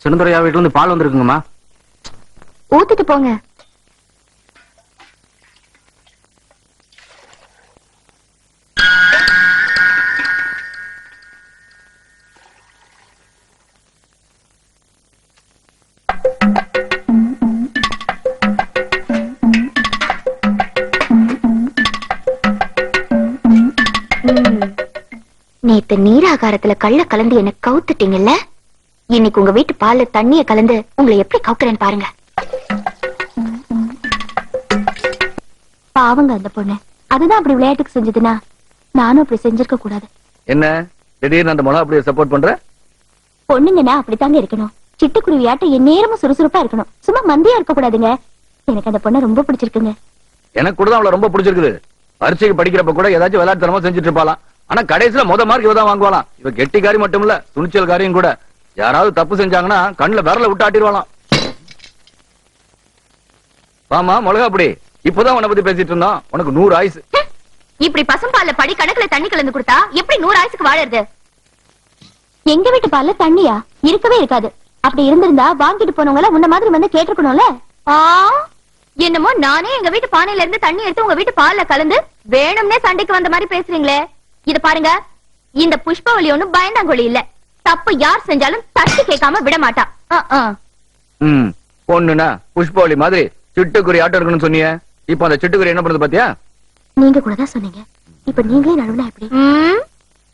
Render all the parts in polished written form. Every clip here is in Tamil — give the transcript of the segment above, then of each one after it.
சின்னதுரையா வீட்டுல இருந்து பால் வந்திருக்குங்கம்மா. ஊத்திட்டு போங்க. நேத்து நீராகாரத்துல கள்ள கலந்து என்ன கவுத்துட்டீங்கல்ல, இன்னைக்கு உங்க வீட்டு பால்ல தண்ணிய கலந்து உங்களை எப்படி கவுக்குறேன்னு பாருங்க. பாவங்க அந்த பொண்ணு, அதுதான் அப்படி விளையாட்டுக்கு செஞ்சதுன்னா நானும் அப்படி செஞ்சிருக்க கூடாது. என்ன திடீர்னு அந்த மொளா அப்படியே சப்போர்ட் பண்ற? பொண்ணுங்கன்னா அப்படித்தாங்க இருக்கணும். சிட்டுக்குருவியாட்ட என் நேரமும் சுறுசுறுப்பா இருக்கணும், சும்மா மந்தியா இருக்க கூடாதுங்க. எனக்கு அந்த பொண்ணை ரொம்ப பிடிச்சிருக்குங்க. எனக்கு கூட அவளை ரொம்ப பிடிச்சிருக்குது. பரீட்சைக்கு படிக்கிறப்ப கூட ஏதாச்சும் விளையாட்டுத்தனமா செஞ்சுட்டு இருப்பாளாம். ஆனா கடைசியில முத மார்க் இவதான் வாங்குவாளாம். இவ கெட்டிக்காரி மட்டும் இல்ல, துணிச்சல்காரியும் கூட. யாராவது தப்பு செஞ்சாங்கன்னா கண்ணுல விரல விட்டு ஆட்டிடுவாளாம். வாமா மிளகா, அப்படி இப்பதான் உன்னை பத்தி பேசிட்டு இருந்தோம். உனக்கு 100 ஆயுசு. இப்படி பசும்பால்ல படி கணக்குல தண்ணி கலந்து கொடுத்தா எப்படி 100 ஆயுசுக்கு வாழறது? எங்க வீட்டு பால்ல தண்ணியா இருக்கவே இருக்காது. அப்படி இருந்திருந்தா வாங்கிட்டு போனவங்கள உன்ன மாதிரி வந்து கேட்டிருக்கணும்ல. என்னமோ நானே எங்க வீட்டு பானையில இருந்து தண்ணி எடுத்து உங்க வீட்டு பால்ல கலந்து வேணும்னே சண்டைக்கு வந்த மாதிரி பேசுறீங்களே. இத பாருங்க, இந்த புஷ்பவலி ஒண்ணும் பயந்தாங்கொழி இல்ல. தப்பு யார் செஞ்சாலும் தட்டி கேட்காம விட மாட்டா. பொண்ணுனா புஷ்பவலி மாதிரி சிட்டுக்குருவி ஆட்டம் இருக்கணும்னு சொன்னீங்க. இப்ப அந்த சிட்டுக்குருவி என்ன பண்ணுது பாத்தியா? நீங்க கூட தான் சொன்னீங்க. இப்ப நீங்களே நழுவுனா எப்படி?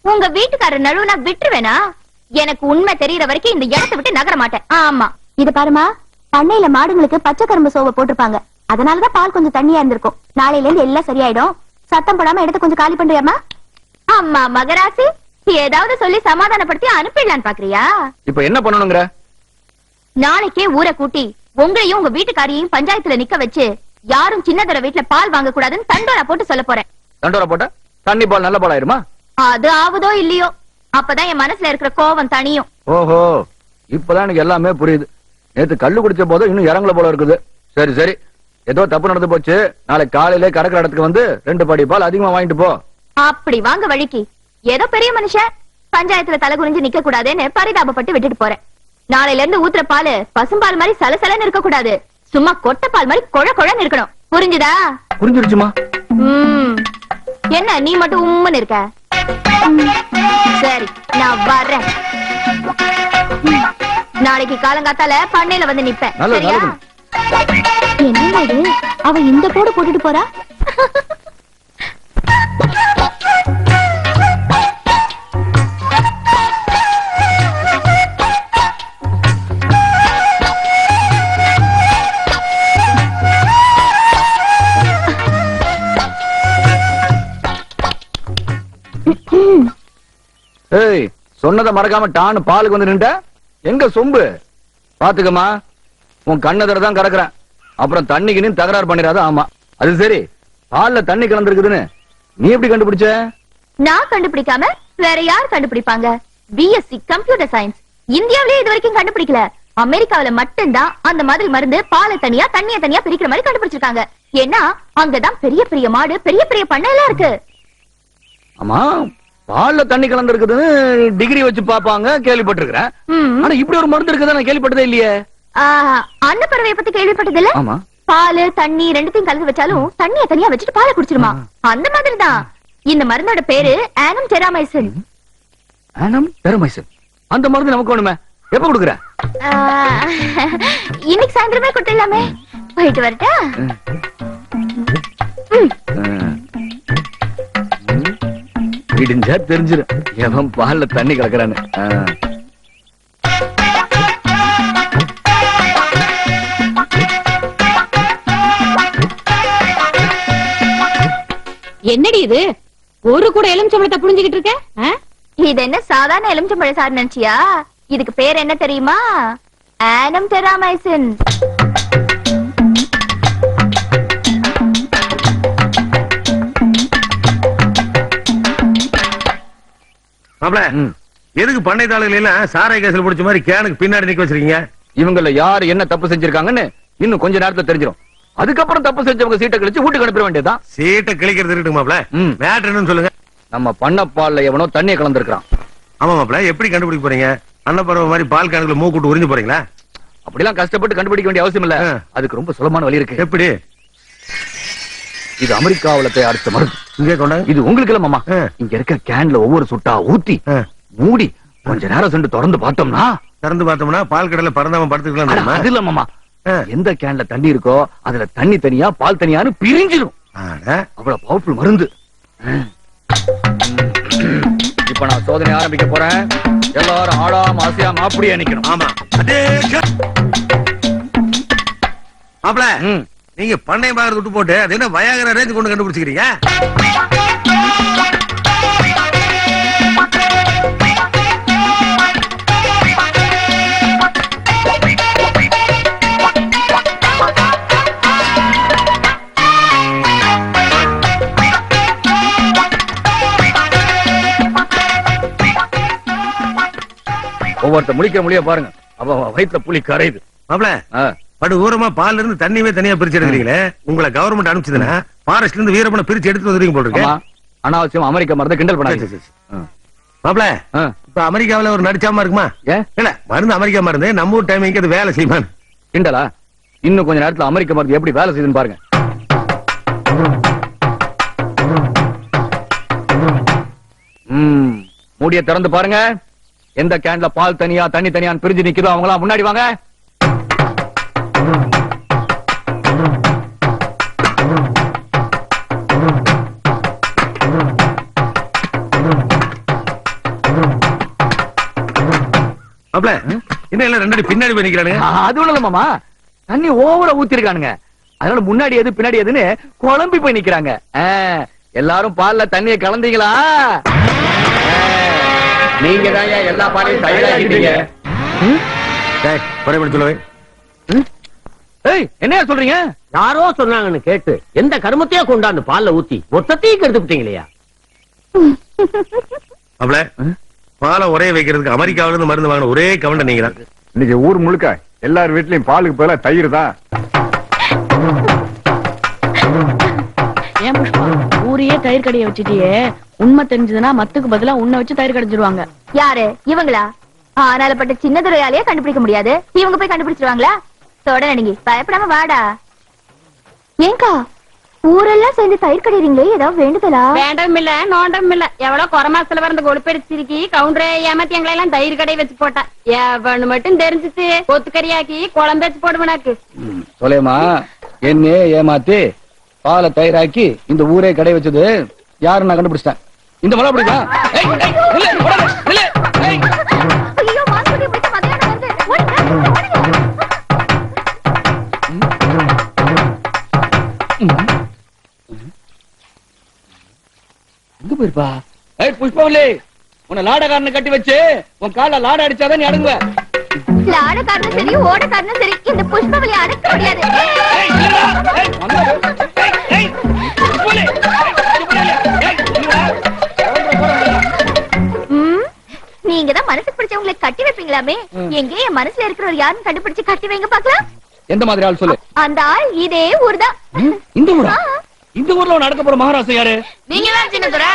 உங்க வீட்டுக்காரர் நழுவுனா விட்டுருவேனா? எனக்கு உண்மை தெரியற வரைக்கும் இந்த இடத்தை விட்டு நகர மாட்டேன். ஆமா, இத பாருமா, பண்ணையில மாடுங்களுக்கு பச்சை கரும்பு சோவை போட்டிருப்பாங்க. அதனாலதான் பால் கொஞ்சம் தண்ணியா இருந்திருக்கும். நாளையில இருந்து எல்லாம் சரியாயிடும். சத்தம் போடாம இடத்த கொஞ்சம் காலி பண்றியாமா? அம்மா மகராசி, ஏதாவது சொல்லி சமாதானப்படுத்தி அனுப்பிடலான்னு பாக்குறியா? இப்ப என்ன பண்ணணுங்கிற? நாளைக்கே ஊரை கூட்டி உங்களையும் உங்க வீட்டுக்காரையும் பஞ்சாயத்துல நிக்க வச்சு யாரும் சின்னதர வீட்டுல பால் வாங்க கூடாதுன்னு தண்டோரா போட்டு சொல்ல போறேன். தண்டோரா போட்டா தண்ணி பால் நல்ல பால் ஆயிருமா? அது ஆகுதோ இல்லையோ, அப்பதான் என் மனசுல இருக்கிற கோவம் தனியும். ஓஹோ, இப்பதான் எனக்கு எல்லாமே புரியுது. நேத்து கல்லு குடிச்ச போது இன்னும் இறங்கல போல இருக்குது. சரி சரி, ஏதோ தப்பு நடந்து போச்சு. நாளைக்கு காலையில கறக்கிற இடத்துக்கு வந்து 2 படி பால் அதிகமா வாங்கிட்டு போ. அப்படி வாங்க வழிக்கு ஏதோ பெரிய மனுஷன் பஞ்சாயத்துல தலை குனிஞ்சு நிக்க கூடாதுன்னு பரிதாபப்பட்டு விட்டுட்டு போறேன். நாளையில இருந்து ஊத்துற பால் பசும்பால் மாதிரி சலசலன்னு இருக்க கூடாது. சும்மா கொட்ட பால் மாதிரி கொழ கொழன்னு இருக்கணும். புரிஞ்சுதா? புரிஞ்சிருச்சுமா. என்ன நீ மட்டும் உம்முன்னு இருக்க? சரி, நான் வர்றேன். நாளைக்கு காலங்காத்தால பண்ணையில வந்து நிப்பேன். சரியா? என்ன இது, அவ இந்த போடு போட்டுட்டு போறா? ஏய், சொன்னதை மறக்காம டான்னு பாலுக்கு வந்து நின்ற. எங்க சொம்பு பாத்துக்கமா, உன் கண்ணதர தான் கறக்குறேன். அப்புறம் தண்ணிக்கு நீ தகராறு பண்ணிடாத. ஆமா, அது சரி, பால்ல தண்ணி கலந்துருக்குதுன்னு நீ எப்படி கண்டுபிடிச்ச? நான் கண்டுபிடிக்காம வேற யார் கண்டுபிடிப்பாங்க? பிஎஸ்சி கம்ப்யூட்டர் சயின்ஸ் இந்தியாவிலே இது வரைக்கும் கண்டுபிடிக்கல. அமெரிக்காவில மட்டும்தான் அந்த மாதிரி மருந்து பாலை தனியா தண்ணிய தனியா பிரிக்கிற மாதிரி கண்டுபிடிச்சிருக்காங்க. ஏன்னா அங்கதான் பெரிய பெரிய மாடு பெரிய பெரிய பண்ணை எல்லாம் இருக்கு. ஆமா, பால்ல தண்ணி கலந்து இருக்குதுன்னு டிகிரி வச்சு பாப்பாங்க, கேள்விப்பட்டிருக்கிறேன். ஆனா இப்படி ஒரு மருந்து இருக்குதா நான் கேள்விப்பட்டதே இல்லையே. அன்னப்பறவையை பத்தி கேள்விப்பட்டது இல்ல? ஆமா, பால் தண்ணி ரெண்டுத்தையும் கலந்து வச்சாலும் தண்ணிய தனியா வச்சுட்டு பாலை குடிச்சிருமா. அந்த மாதிரி தான் இந்த மருந்தோட பேரு ஆனம் டெராமைசின். Annum Terramycin. அந்த மருந்து நமக்கு வேணுமே, எப்ப கொடுக்குற? இன்னைக்கு சாயந்தரமே கொடுத்துடலாமே. போயிட்டு வரட்டா? விடிஞ்சா தெரிஞ்சிடும் எவன் பால்ல தண்ணி கலக்குறான்னு. என்னடி இது, ஒரு கூட எலுமிச்சம்பழத்தை புழிஞ்சுகிட்டு இருக்க? இது என்ன சாதாரண எலுமிச்சம்பழ சாறு நினைச்சியா? இதுக்கு பேர் என்ன தெரியுமா? Annum Terramycin. எதுக்கு பண்ணை தாளுகள் எல்லாம் சாராய கேஸ்ல பிடிச்ச மாதிரி கேனுக்கு பின்னாடி நிக்க வச்சிருக்கீங்க? இவங்கள யாரு என்ன தப்பு செஞ்சிருக்காங்கன்னு இன்னும் கொஞ்ச நேரத்துல தெரிஞ்சிடும். அதுக்கப்புறம் தப்பு செஞ்சவங்க சீட்டை கழிச்சு வீட்டுக்கு அனுப்ப வேண்டியதான். சீட்டை கிழிக்கிறது இருக்கட்டும் மாப்ள, மேட்டர் என்னன்னு சொல்லுங்க. நம்ம பண்ண பால்ல எவனோ தண்ணியை கலந்துருக்கான். ஆமா மாப்ள, எப்படி கண்டுபிடிக்க போறீங்க? அன்னப்பறவை மாதிரி பால் கணக்குல மூக்கூட்டு உறிஞ்சு போறீங்களா? அப்படிலாம் கஷ்டப்பட்டு கண்டுபிடிக்க வேண்டிய அவசியம் இல்ல. ஆ. அதுக்கு ரொம்ப சுலபமான வழி இருக்கு. எப்படி? இது அமெரிக்காவுல தயாரிச்ச மருந்து. இங்கே கொண்டாங்க. இது உங்களுக்கு இல்ல மாமா. ஆ. இங்க இருக்க கேன்ல ஒவ்வொரு சொட்டா ஊத்தி ஆ. மூடி கொஞ்ச நேரம் சென்று திறந்து பார்த்தோம்னா திறந்து பார்த்தோம்னா பால் கடல பறந்தாம அட, படுத்துக்கலாம். அது இல்ல மாமா. ஆ. எந்த கேன்ல தண்ணி இருக்கோ அதுல தண்ணி தனியா பால் தனியான்னு பிரிஞ்சிடும். அவ்வளவு பவர்ஃபுல் மருந்து. இப்ப நான் சோதனை ஆரம்பிக்க போறேன். எல்லாரும் ஆடாம ஆசையாம அப்படியே நிக்கணும். ஆமா. அதே மாப்ள, ம். நீங்க பண்ணை பாக்குறது விட்டு போட்டு அது என்ன வயாகர ரேஞ்சு கொண்டு கண்டுபிடிச்சிக்கிறீங்க? ஒவ்வொருத்த முடிக்கிற முடிய பாருங்க. அவ வயிற்றுல புலி கரையுது. மாப்ள, ஆ. படு ஊரமா பால்ல இருந்து தண்ணியே தனியா பிரிச்சு எடுக்கிறீங்களே, உங்களை கவர்மெண்ட் அனுப்பிச்சதுன்னா ஃபாரஸ்ட்ல இருந்து வீரப்பனை பிரிச்சு எடுத்து வந்துருக்கீங்க போல ஆமா. இருக்கு. அனாவசியம் அமெரிக்க மருந்தை கிண்டல் பண்ணாதீங்க. சரி, சரி, சரி. மாப்ள, இப்ப அமெரிக்காவில ஒரு நடிச்சாம இருக்குமா? ஏன் இல்ல, மருந்து அமெரிக்கா மருந்து, நம்ம ஊர் டைமிங்க்கு அது வேலை செய்யுமா? கிண்டலா? இன்னும் கொஞ்ச நேரத்துல அமெரிக்க மருந்து எப்படி வேலை செய்யுதுன்னு பாருங்க. மூடிய திறந்து பாருங்க. எந்த கேன்ல பால் தனியா தண்ணி தனியான்னு பிரிஞ்சு நிக்குதோ அவங்களாம் முன்னாடி வாங்க. மாப்ள, என்ன எல்லாம் ரெண்டு அடி பின்னாடி போய் நிக்கிறானுங்க? அது ஒண்ணு இல்ல மாமா. தண்ணி ஓவரா ஊத்திருக்கானுங்க. அதனால முன்னாடி எது பின்னாடி எதுன்னு குழம்பி போய் நிக்கிறாங்க. எல்லாரும் பால்ல தண்ணியை கலந்தீங்களா? நீங்க தான் எல்லா பாலையும் தயாராக்கிட்டீங்க. டேய், குறைபடி சொல்லுவே. ஏய், என்னையா சொல்றீங்க? யாரோ சொன்னாங்கன்னு கேட்டு எந்த கருமத்தையோ கொண்டாந்து பால்ல ஊத்தி மொத்தத்தையும் கெடுத்துட்டீங்களா? மாப்ள, பாலை உரைய வைக்கிறதுக்கு அமெரிக்காவில இருந்து மருந்து வாங்கின ஒரே கவண்ட நீங்க தான். இன்னைக்கு ஊர் முழுக்க எல்லார் வீட்லயும் பாலுக்கு பதிலா தயிர் தான். ஏன் புஷ்பா ஊரையே தயிர் கடைய வச்சுட்டியே, உண்மை தெரிஞ்சதுன்னா மத்துக்கு பதிலா உன்னை வச்சு தயிர் கடைஞ்சிருவாங்க. யாரு இவங்களா? ஆனாலப்பட்ட சின்ன துறையாலேயே கண்டுபிடிக்க முடியாது, இவங்க போய் கண்டுபிடிச்சிருவாங்களா? தொட நீங்க பயப்படாம வாடா. ஏங்கா ஊரெல்லாம் சேர்ந்து தயிர் கடைறீங்களே, ஏதாவது வேண்டுதலா? வேண்டாம் இல்ல நோண்டம் இல்ல. எவ்வளவு குறமாசத்துல வரந்த கொழுப்பெடுச்சிருக்கி கவுண்டரே ஏமாத்தி எங்களை எல்லாம் தயிர் கடை வச்சு போட்டா. எவனு மட்டும் தெரிஞ்சுட்டு கொத்துக்கறியாக்கி குழம்பு வச்சு போடுவனாக்கு. சொல்லேமா, என்னே ஏமாத்தி பாலை தயிராக்கி இந்த ஊரே கடை வச்சது யாரு நான் கண்டுபிடிச்சிட்டேன். இந்த மலை அப்படிதான். ஐயோ, மாஸ்டர் இப்படி மதியானம் வருது. ஓடுங்க, ஓடுங்க. எங்க போயிருப்பா? ஏய் புஷ்பவல்லி, உன்னை லாடகாரனை கட்டி வச்சு உன் கால லாட அடிச்சாதான் நீ அடங்குவ. லாடக்காரனும் சரி ஓடக்காரனும் சரி இந்த புஷ்பவலி அடக்க முடியாது. ஏய், இல்லடா. ஏய், வந்தாரு. ஏய், புஷ்பவல்லி. நீங்க தான் மனசுக்கு பிடிச்சவங்களை கட்டி வைப்பீங்களாமே, எங்க என் மனசுல இருக்கிறவர் யாருன்னு கண்டுபிடிச்சு கட்டி வைங்க பாக்கலாம். எந்த மாதிரி ஆள் சொல்லு? அந்த ஆள் இதே ஊர்தான். இந்த ஊரா? இந்த ஊர்ல நடக்க போற மகாராஷ்டிரா யாரு? நீங்க தான் சின்ன துறை.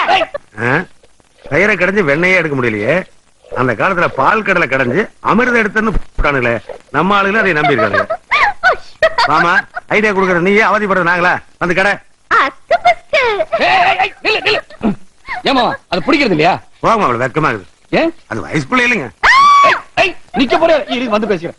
தயிரை கடைஞ்சு வெண்ணையே எடுக்க முடியலையே. அந்த காலத்துல பால் கடலை கடைஞ்சு அமிர்தம் எடுத்துன்னு போட்டானுங்களே, நம்ம ஆளுங்களே அதை நம்பி இருக்காங்க. ஆமா, ஐடியா கொடுக்கற நீயே அவதிப்படுற நாங்களா? வந்து கடை அக்கு பக்கு. ஏமா அது பிடிக்கிறது இல்லையா? போகமா, அவ்வளவு வெக்கமா இருக்குது. ஏன் அது வயசு பிள்ளை இல்லைங்க. நிக்க போற வந்து பேசுறேன்.